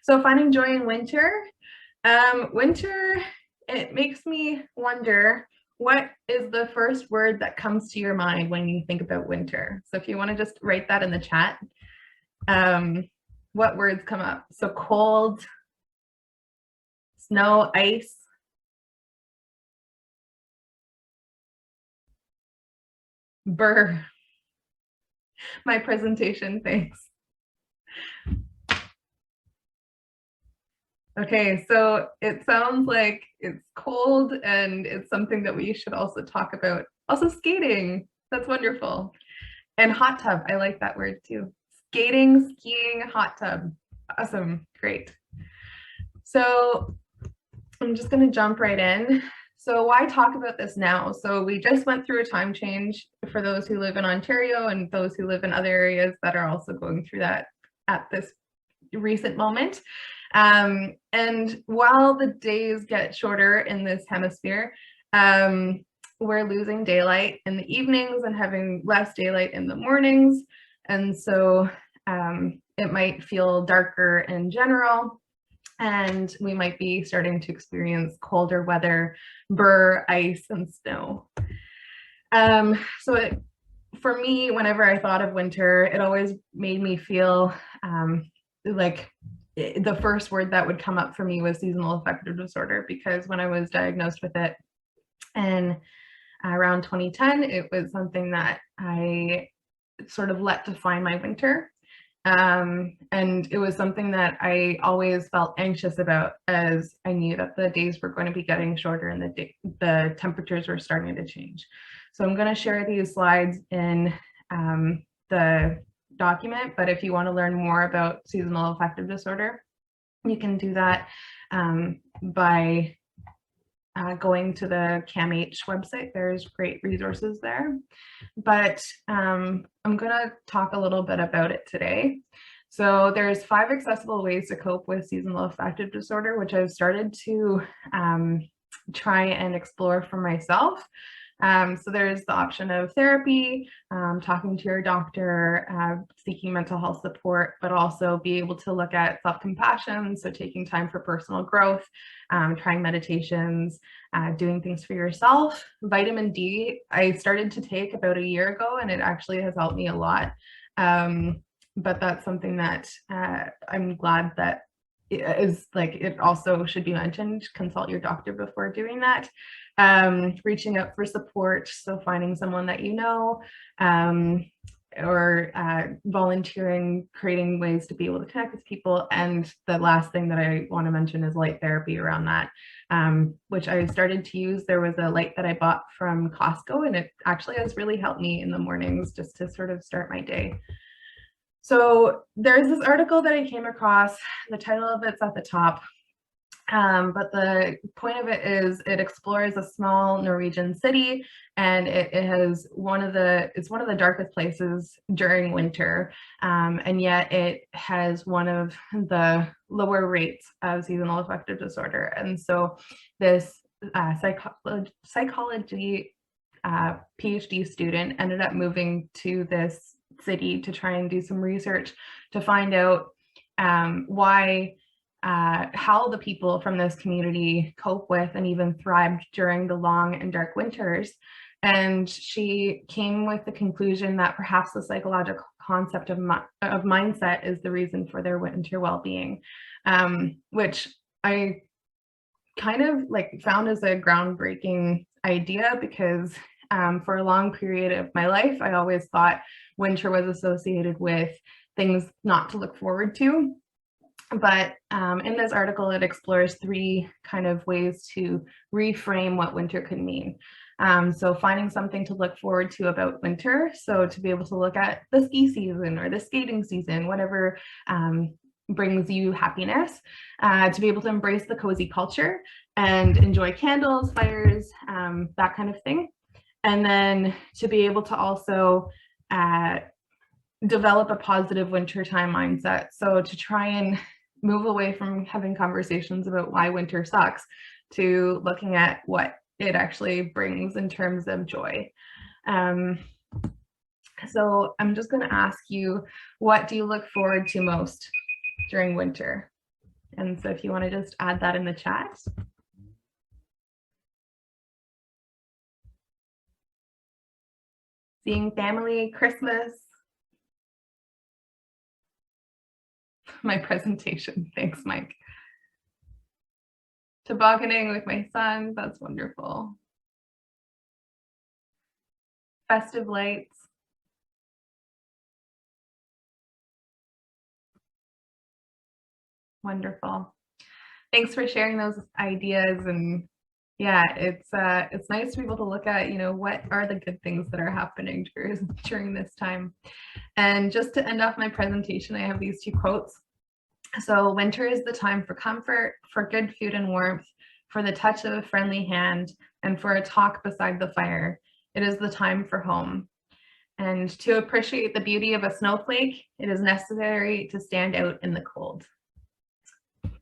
So finding joy in winter. Winter, it makes me wonder, what is the first word that comes to your mind when you think about winter? So if you want to just write that in the chat, what words come up? So cold, snow, ice. Burr. My presentation, thanks. Okay, so it sounds like it's cold and it's something that we should also talk about. Also skating, that's wonderful. And hot tub, I like that word too. Skating, skiing, hot tub. Awesome, great. So I'm just gonna jump right in. So why talk about this now? So we just went through a time change for those who live in Ontario and those who live in other areas that are also going through that at this recent moment. And while the days get shorter in this hemisphere, we're losing daylight in the evenings and having less daylight in the mornings. And so it might feel darker in general, and we might be starting to experience colder weather, burr, ice, and snow. For me, whenever I thought of winter, it always made me feel like the first word that would come up for me was seasonal affective disorder, because when I was diagnosed with it in around 2010, it was something that I sort of let define my winter. And it was something that I always felt anxious about, as I knew that the days were going to be getting shorter and the temperatures were starting to change. So I'm going to share these slides in the document, but if you want to learn more about seasonal affective disorder, you can do that by going to the CAMH website. There's great resources there, but I'm going to talk a little bit about it today. So there's 5 accessible ways to cope with seasonal affective disorder, which I've started to try and explore for myself. So there's the option of therapy, talking to your doctor, seeking mental health support, but also be able to look at self-compassion, so taking time for personal growth, trying meditations, doing things for yourself. Vitamin D, I started to take about a year ago, and it actually has helped me a lot. But that's something that I'm glad that it also should be mentioned. Consult your doctor before doing that. Reaching out for support, so finding someone that you know, or volunteering, creating ways to be able to connect with people. And the last thing that I want to mention is light therapy around that, which I started to use. There was a light that I bought from Costco, and it actually has really helped me in the mornings just to sort of start my day. So there's this article that I came across. The title of it's at the top. But the point of it is it explores a small Norwegian city, and it's one of the darkest places during winter, and yet it has one of the lower rates of seasonal affective disorder. And so this psychology PhD student ended up moving to this city to try and do some research to find out how the people from this community cope with and even thrived during the long and dark winters. And she came with the conclusion that perhaps the psychological concept of mindset is the reason for their winter well-being, which I kind of found as a groundbreaking idea, because for a long period of my life, I always thought winter was associated with things not to look forward to. But in this article, it explores 3 kind of ways to reframe what winter could mean. So finding something to look forward to about winter. So to be able to look at the ski season or the skating season, whatever brings you happiness, to be able to embrace the cozy culture and enjoy candles, fires, that kind of thing. And then to be able to also develop a positive wintertime mindset. So to try and move away from having conversations about why winter sucks to looking at what it actually brings in terms of joy. So I'm just going to ask you, what do you look forward to most during winter? And so if you want to just add that in the chat. Seeing family, Christmas. My presentation. Thanks, Mike. Tobogganing with my son. That's wonderful. Festive lights. Wonderful. Thanks for sharing those ideas. And yeah, it's nice to be able to look at, you know, what are the good things that are happening during this time. And just to end off my presentation, I have these two quotes. So winter is the time for comfort, for good food and warmth, for the touch of a friendly hand, and for a talk beside the fire. It is the time for home. And to appreciate the beauty of a snowflake, it is necessary to stand out in the cold.